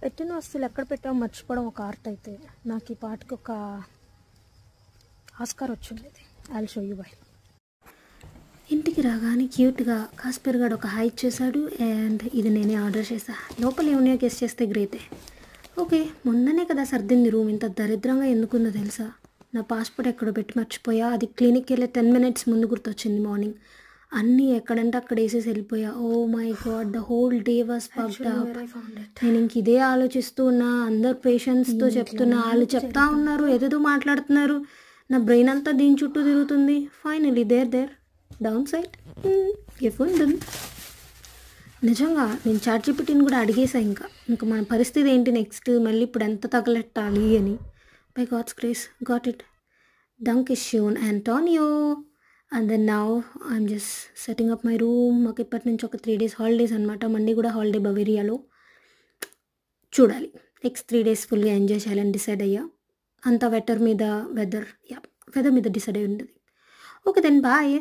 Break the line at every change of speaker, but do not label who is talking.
పెట్టిన వస్తువులు ఎక్కడ పెట్టామో మర్చిపోవడం ఒక ఆర్ట్ అయితే నాకు ఈ పాటకి ఒక ఆస్కార్ వచ్చింది. I will show you by. ఇంటికి రాగానే క్యూట్గా కాస్పర్ గారు ఒక హై ఇచ్చేసాడు. అండ్ ఇది నేనే ఆర్డర్ చేసా. లోపల ఏమైనా గెస్ట్ చేస్తే గ్రేటే. ఓకే, మొన్ననే కదా సర్దింది రూమ్. ఇంత దరిద్రంగా ఎందుకుందో తెలుసా? నా పాస్పోర్ట్ ఎక్కడో పెట్టి మర్చిపోయా. అది క్లినిక్కి వెళ్ళే 10 minutes ముందు గుర్తొచ్చింది మార్నింగ్. అన్నీ ఎక్కడంటే అక్కడ వేసేసి వెళ్ళిపోయా. Oh my God, the whole day was fucked up. నేను ఇంక ఇదే ఆలోచిస్తూ ఉన్నా. అందరు పేషెంట్స్తో చెప్తున్నా, వాళ్ళు చెప్తా ఉన్నారు, ఏదేదో మాట్లాడుతున్నారు. నా బ్రెయిన్ అంతా దీని చుట్టూ తిరుగుతుంది. ఫైనలీ దేర్ డౌన్ సైడ్ ఎఫుండన్. నిజంగా నేను చాట్‌జీపీటీని కూడా అడిగేసా. ఇంకా మన పరిస్థితి ఏంటి నెక్స్ట్, మళ్ళీ ఇప్పుడు ఎంత తగలెట్టాలి అని. By God's grace got it. డంకిష్యూన్ Antonio. And then now I'm just setting up my room. మాకు ఇప్పటి నుంచి ఒక 3 days హాలిడేస్ అనమాట. మండే కూడా హాలిడే బవేరియాలో. చూడాలి, నెక్స్ట్ 3 days ఫుల్గా ఎంజాయ్ చేయాలని డిసైడ్ అయ్యా. అంతా వెదర్ మీద డిసైడ్ అయి ఉంటుంది. Okay then bye.